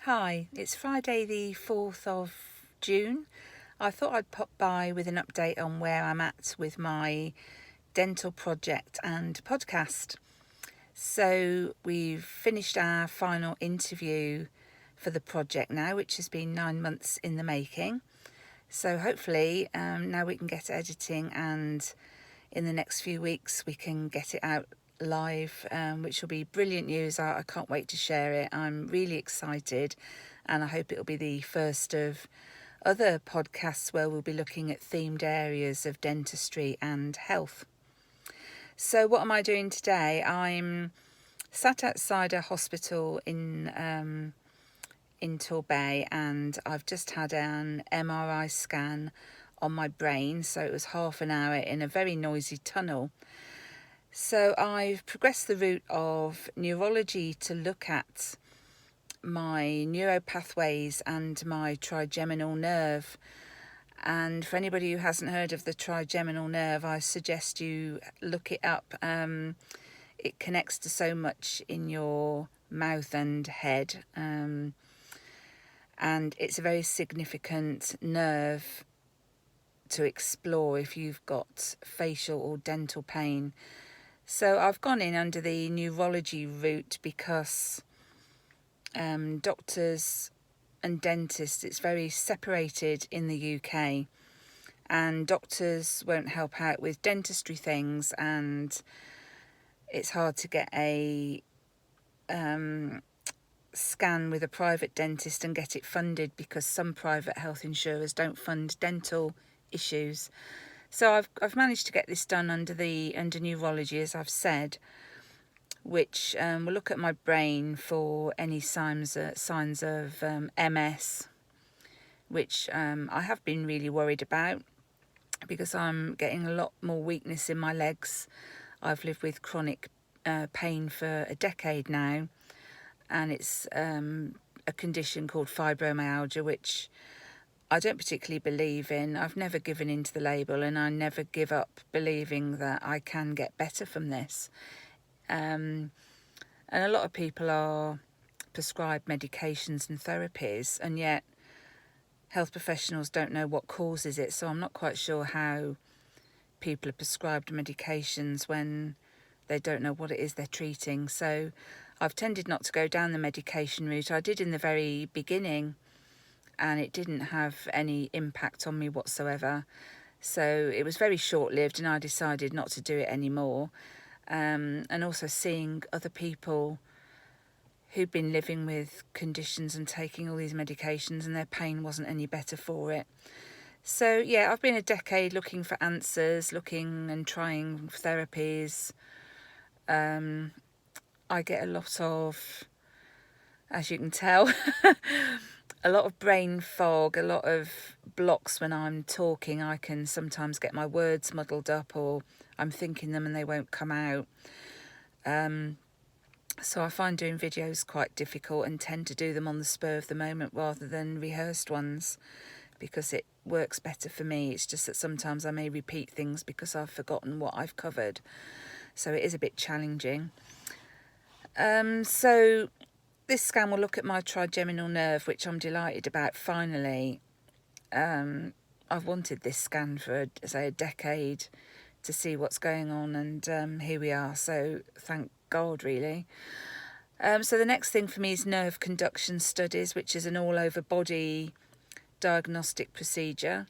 Hi, it's Friday the 4th of June. I thought I'd pop by with an update on where I'm at with my dental project and podcast. So we've finished our final interview for the project now, which has been 9 months in the making. So hopefully now we can get editing, and in the next few weeks we can get it out live, which will be brilliant news. I can't wait to share it. I'm really excited, and I hope it'll be the first of other podcasts where we'll be looking at themed areas of dentistry and health. So what am I doing today? I'm sat outside a hospital in Torbay, and I've just had an MRI scan on my brain, so it was half an hour in a very noisy tunnel. So I've progressed the route of neurology to look at my neuropathways and my trigeminal nerve. And for anybody who hasn't heard of the trigeminal nerve, I suggest you look it up. It connects to so much in your mouth and head, and it's a very significant nerve to explore if you've got facial or dental pain. So I've gone in under the neurology route because doctors and dentists, it's very separated in the UK, and doctors won't help out with dentistry things, and it's hard to get a scan with a private dentist and get it funded because some private health insurers don't fund dental issues. So I've managed to get this done under neurology, as I've said, which will look at my brain for any signs of MS, which I have been really worried about because I'm getting a lot more weakness in my legs. I've lived with chronic pain for a decade now, and it's a condition called fibromyalgia, which I don't particularly believe in. I've never given in to the label, and I never give up believing that I can get better from this. And a lot of people are prescribed medications and therapies, and yet health professionals don't know what causes it. So I'm not quite sure how people are prescribed medications when they don't know what it is they're treating. So I've tended not to go down the medication route. I did in the very beginning, and it didn't have any impact on me whatsoever. So it was very short-lived, and I decided not to do it anymore. And also seeing other people who'd been living with conditions and taking all these medications, and their pain wasn't any better for it. So yeah, I've been a decade looking for answers, looking and trying therapies. I get a lot of, as you can tell, a lot of brain fog, a lot of blocks when I'm talking. I can sometimes get my words muddled up, or I'm thinking them and they won't come out. So I find doing videos quite difficult and tend to do them on the spur of the moment rather than rehearsed ones, because it works better for me. It's just that sometimes I may repeat things because I've forgotten what I've covered. So it is a bit challenging. So this scan will look at my trigeminal nerve, which I'm delighted about finally. I've wanted this scan for, say, a decade to see what's going on, and here we are. So thank God, really. So the next thing for me is nerve conduction studies, which is an all-over body diagnostic procedure.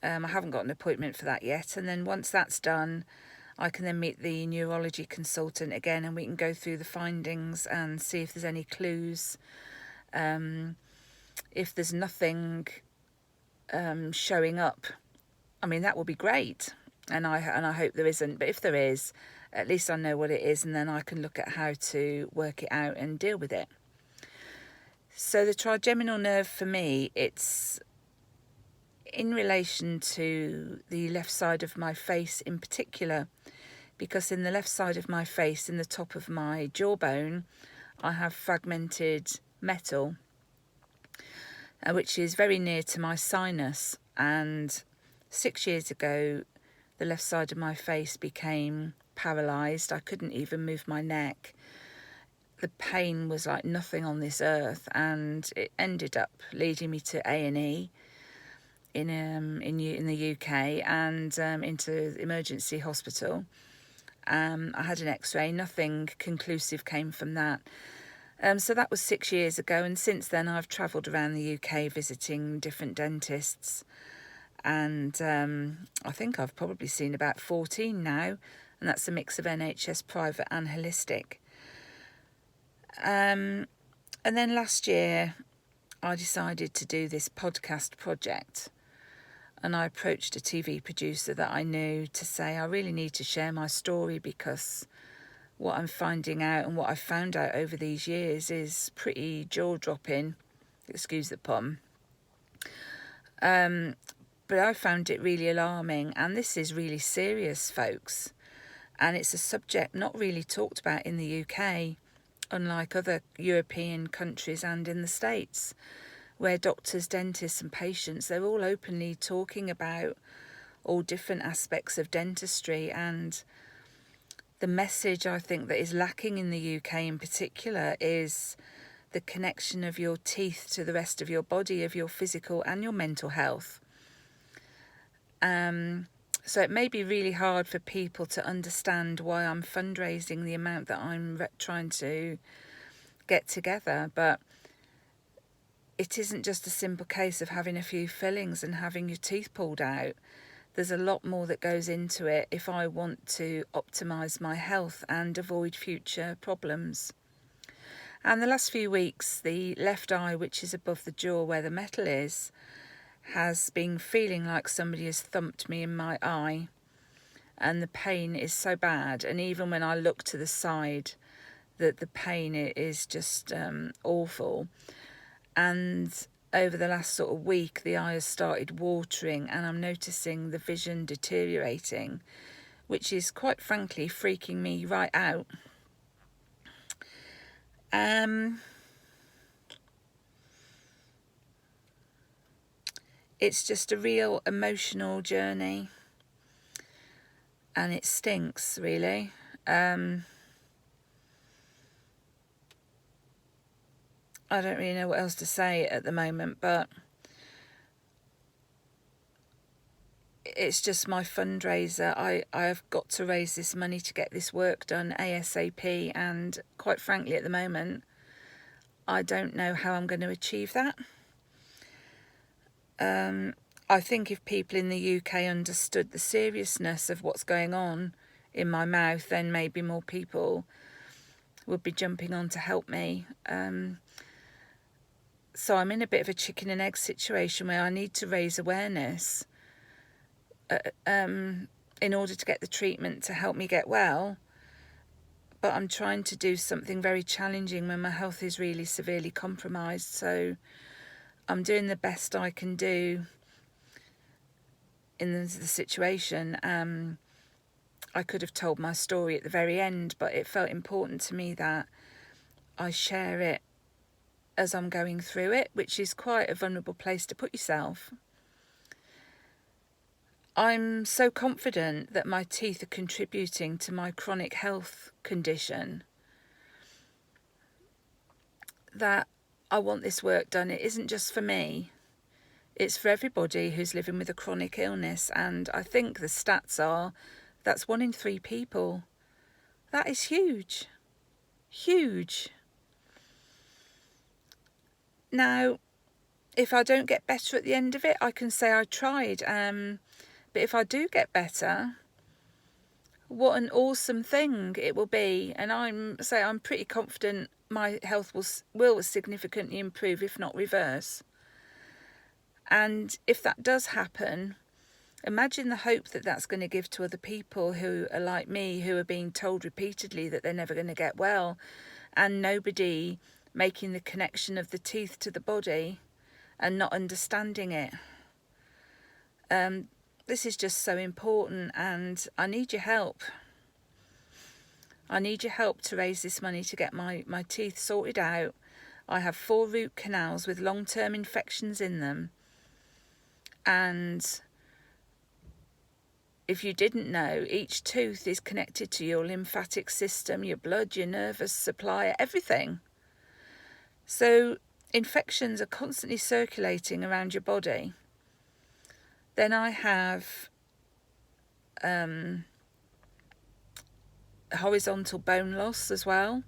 I haven't got an appointment for that yet. And then once that's done, I can then meet the neurology consultant again, and we can go through the findings and see if there's any clues. If there's nothing showing up, I mean, that will be great. And I hope there isn't. But if there is, at least I know what it is, and then I can look at how to work it out and deal with it. So the trigeminal nerve for me, it's in relation to the left side of my face in particular, because in the left side of my face, in the top of my jawbone, I have fragmented metal, which is very near to my sinus. And 6 years ago, the left side of my face became paralysed. I couldn't even move my neck. the pain was like nothing on this earth, and it ended up leading me to A&E in the UK, and into the emergency hospital. I had an X-ray. Nothing conclusive came from that. So that was 6 years ago, and since then I've travelled around the UK visiting different dentists, and I think I've probably seen about 14 now, and that's a mix of NHS, private and holistic. And then last year I decided to do this podcast project, and I approached a TV producer that I knew to say I really need to share my story, because what I'm finding out and what I've found out over these years is pretty jaw-dropping, excuse the pun. But I found it really alarming, and this is really serious, folks. And it's a subject not really talked about in the UK, unlike other European countries and in the States, where doctors, dentists and patients, they're all openly talking about all different aspects of dentistry. And the message I think that is lacking in the UK in particular is the connection of your teeth to the rest of your body, of your physical and your mental health. So it may be really hard for people to understand why I'm fundraising the amount that I'm trying to get together, but it isn't just a simple case of having a few fillings and having your teeth pulled out. There's a lot more that goes into it if I want to optimise my health and avoid future problems. And the last few weeks, the left eye, which is above the jaw where the metal is, has been feeling like somebody has thumped me in my eye, and the pain is so bad. And even when I look to the side, that the pain is just awful. And over the last sort of week, the eye has started watering, and I'm noticing the vision deteriorating, which is quite frankly freaking me right out. It's just a real emotional journey, and it stinks, really. I don't really know what else to say at the moment, but it's just my fundraiser. I've got to raise this money to get this work done ASAP, and quite frankly at the moment I don't know how I'm going to achieve that. I think if people in the UK understood the seriousness of what's going on in my mouth, then maybe more people would be jumping on to help me. So I'm in a bit of a chicken and egg situation where I need to raise awareness in order to get the treatment to help me get well. But I'm trying to do something very challenging when my health is really severely compromised. So I'm doing the best I can do in the situation. I could have told my story at the very end, but it felt important to me that I share it as I'm going through it, which is quite a vulnerable place to put yourself. I'm so confident that my teeth are contributing to my chronic health condition that I want this work done. It isn't just for me. It's for everybody who's living with a chronic illness. And I think the stats are that's 1 in 3 people. That is huge. Huge. Now, if I don't get better at the end of it, I can say I tried. But if I do get better, what an awesome thing it will be. And I'm pretty confident my health will significantly improve, if not reverse. And if that does happen, imagine the hope that that's going to give to other people who are like me, who are being told repeatedly that they're never going to get well, and nobody making the connection of the teeth to the body and not understanding it. This is just so important, and I need your help. I need your help to raise this money to get my teeth sorted out. I have 4 root canals with long-term infections in them, and if you didn't know, each tooth is connected to your lymphatic system, your blood, your nervous supply, everything. So infections are constantly circulating around your body. Then I have horizontal bone loss as well.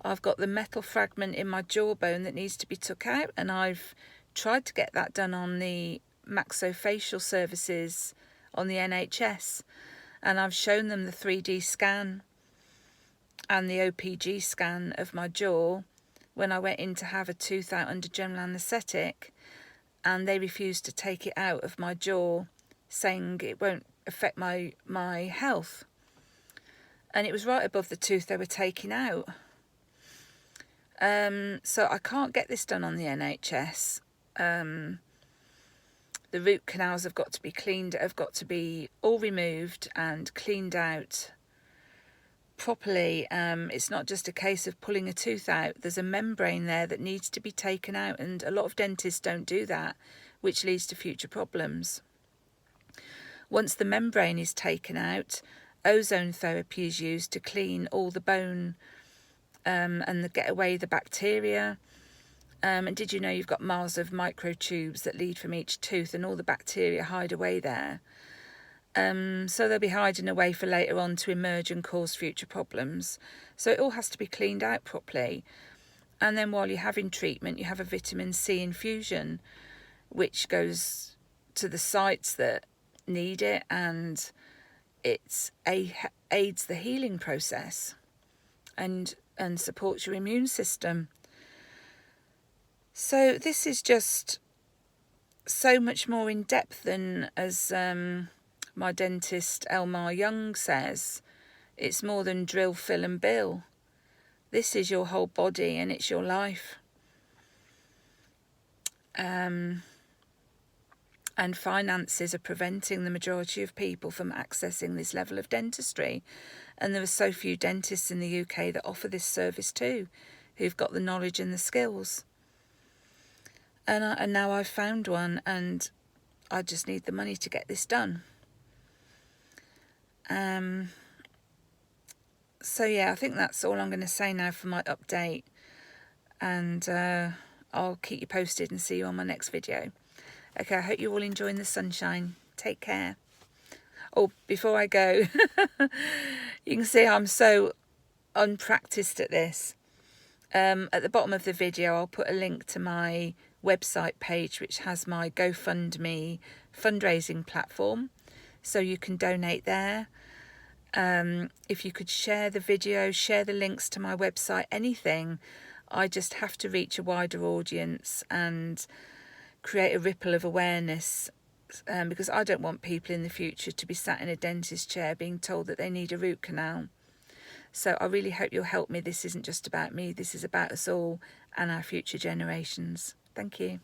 I've got the metal fragment in my jawbone that needs to be took out, and I've tried to get that done on the maxillofacial services on the NHS, and I've shown them the 3D scan and the OPG scan of my jaw when I went in to have a tooth out under general anaesthetic, and they refused to take it out of my jaw, saying it won't affect my health. And it was right above the tooth they were taking out. So I can't get this done on the NHS. The root canals have got to be cleaned, have got to be all removed and cleaned out properly. It's not just a case of pulling a tooth out. There's a membrane there that needs to be taken out, and a lot of dentists don't do that, which leads to future problems. Once the membrane is taken out, ozone therapy is used to clean all the bone and get away the bacteria. And did you know you've got miles of microtubes that lead from each tooth, and all the bacteria hide away there? So they'll be hiding away for later on to emerge and cause future problems. So it all has to be cleaned out properly. And then while you're having treatment, you have a vitamin C infusion, which goes to the sites that need it, and it aids the healing process and supports your immune system. So this is just so much more in depth than, as my dentist Elmar Young says, it's more than drill, fill and bill. This is your whole body and it's your life. And finances are preventing the majority of people from accessing this level of dentistry. And there are so few dentists in the UK that offer this service too, who've got the knowledge and the skills. And now I've found one, and I just need the money to get this done. So yeah, I think that's all I'm going to say now for my update. And I'll keep you posted and see you on my next video. Okay, I hope you're all enjoying the sunshine. Take care. Oh, before I go, you can see I'm so unpracticed at this. At the bottom of the video, I'll put a link to my website page, which has my GoFundMe fundraising platform, so you can donate there. If you could share the video, share the links to my website, anything. I just have to reach a wider audience and create a ripple of awareness, because I don't want people in the future to be sat in a dentist chair being told that they need a root canal. So I really hope you'll help me. This isn't just about me. This is about us all and our future generations. Thank you.